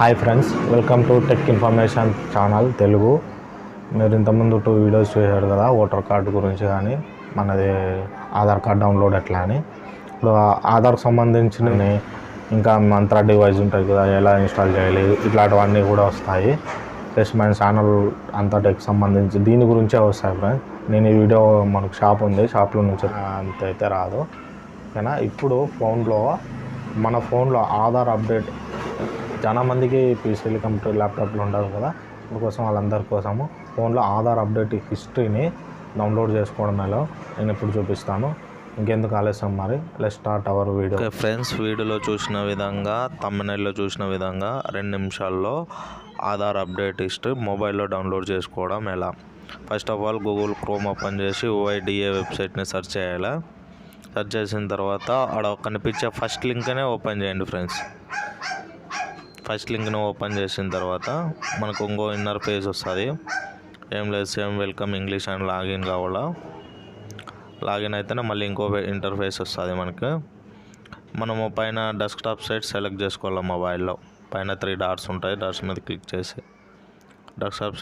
Hi friends, welcome to tech information channel Telugu. మీరు ఇంతకుముందు 2 videos చూశారు కదా, ఓటర్ కార్డు గురించి కానీ మనది ఆధార్ కార్డ్ డౌన్లోడ్ ఎట్లా అని. ఇప్పుడు ఆధార్కి సంబంధించిన ఇంకా మంత్ర డివైస్ ఉంటుంది కదా, ఎలా ఇన్స్టాల్ చేయాలి ఇట్లాంటివన్నీ కూడా వస్తాయి. ప్లస్ మన ఛానల్ అంతా టెక్ సంబంధించి దీని గురించే వస్తాయి ఫ్రెండ్స్. నేను ఈ వీడియో మనకు షాప్ ఉంది, షాప్లో నుంచి అంతైతే రాదు ఓకేనా. ఇప్పుడు మన ఫోన్లో ఆధార్ అప్డేట్ చాలా మందికి పీసీలు, కంప్యూటర్, ల్యాప్టాప్లు ఉండదు కదా, అందుకోసం వాళ్ళందరి కోసము ఫోన్లో ఆధార్ అప్డేట్ హిస్టరీని డౌన్లోడ్ చేసుకోవడం ఎలా నేను ఇప్పుడు చూపిస్తాను. ఇంకెందుకు ఆలస్యం, మరి let's start our video. Friends, వీడియోలో చూసిన విధంగా, తమ్మునైల్లో చూసిన విధంగా 2 నిమిషాల్లో ఆధార్ అప్డేట్ హిస్టరీ మొబైల్లో డౌన్లోడ్ చేసుకోవడం ఎలా. First of all Google chrome open చేసి OIDA వెబ్సైట్ని సెర్చ్ చేయాలి. సెర్చ్ చేసిన తర్వాత ఆడ కనిపించే ఫస్ట్ లింక్నే ఓపెన్ చేయండి ఫ్రెండ్స్. ఫస్ట్ లింక్ని ఓపెన్ చేసిన తర్వాత మనకు ఇంకో ఇన్నర్ పేజ్ వస్తుంది. ఏం లేదు, same welcome English and login కావాలా. లాగిన్ అయితేనే మళ్ళీ ఇంకో ఇంటర్ఫేస్ వస్తుంది మనకు. మనము పైన డెస్క్టాప్ సైట్ సెలెక్ట్ చేసుకోవాలి. మొబైల్లో పైన 3 డాట్స్ ఉంటాయి, డాట్స్ మీద క్లిక్ చేసి డెస్క్టాప్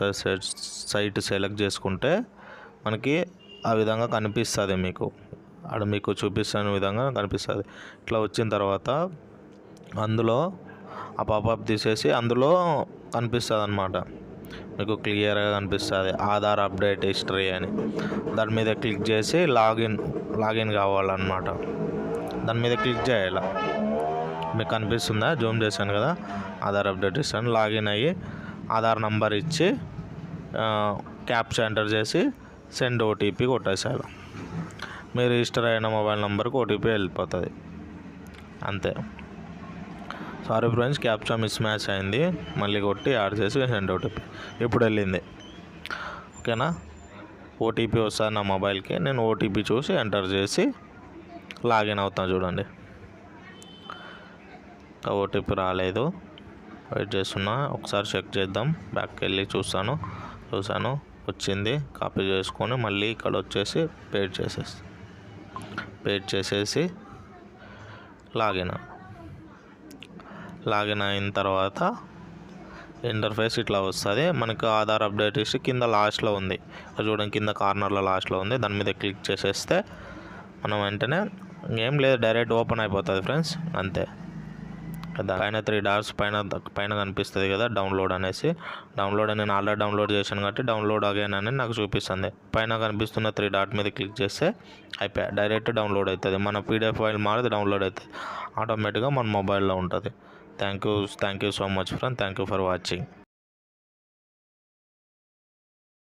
సైట్ సెలెక్ట్ చేసుకుంటే మనకి ఆ విధంగా కనిపిస్తుంది. మీకు చూపిస్తున్న విధంగా కనిపిస్తుంది. ఇట్లా వచ్చిన తర్వాత అందులో ఆ పాపప్ తీసేసి అందులో కనిపిస్తుంది అన్నమాట. మీకు క్లియర్గా కనిపిస్తుంది ఆధార్ అప్డేట్ హిస్టరీ అని. దాని మీద క్లిక్ చేసి లాగిన్ కావాలన్నమాట. దాని మీద క్లిక్ చేయాలి. మీకు కనిపిస్తుందా? జూమ్ చేశాను కదా, ఆధార్ అప్డేట్ హిస్టరీ. లాగిన్ అయ్యి ఆధార్ నంబర్ ఇచ్చి క్యాప్చా ఎంటర్ చేసి సెండ్ OTP కొట్టేసారు. మీరు రిజిస్టర్ అయిన మొబైల్ నెంబర్కి OTP వెళ్ళిపోతుంది, అంతే. Sorry friends, captcha miss match అయింది. మళ్ళీ కొట్టి యాడ్ చేసి సెండ్ OTP. ఇప్పుడు వెళ్ళింది ఓకేనా. OTP వస్తుంది నా మొబైల్కి. నేను OTP చూసి ఎంటర్ చేసి లాగిన్ అవుతాను. చూడండి, OTP రాలేదు, వెయిట్ చేస్తున్నా. ఒకసారి చెక్ చేద్దాం. బ్యాక్కి వెళ్ళి చూసాను, వచ్చింది. కాపీ చేసుకొని మళ్ళీ ఇక్కడ వచ్చేసి పేస్ట్ చేసేసి లాగిన్ అయిన తర్వాత ఇంటర్ఫేస్ ఇట్లా వస్తుంది. మనకు ఆధార్ అప్డేట్ హిస్టరీ కింద లాస్ట్లో ఉంది చూడండి, కింద కార్నర్లో లాస్ట్లో ఉంది. దాని మీద క్లిక్ చేసేస్తే మనం వెంటనే ఏం లేదు, డైరెక్ట్ ఓపెన్ అయిపోతుంది ఫ్రెండ్స్, అంతే. పైన 3 డాట్స్ పైన కనిపిస్తుంది కదా, డౌన్లోడ్ అనేసి. నేను ఆల్రెడీ డౌన్లోడ్ చేశాను కాబట్టి డౌన్లోడ్ అగైన్ అని నాకు చూపిస్తుంది. పైన కనిపిస్తున్న 3 డాట్ మీద క్లిక్ చేస్తే అయిపోయా, డైరెక్ట్ డౌన్లోడ్ అవుతుంది. మన PDF ఫైల్ మారితే డౌన్లోడ్ అవుతుంది, ఆటోమేటిక్గా మన మొబైల్లో ఉంటుంది. Thank you so much friend. Thank you for watching.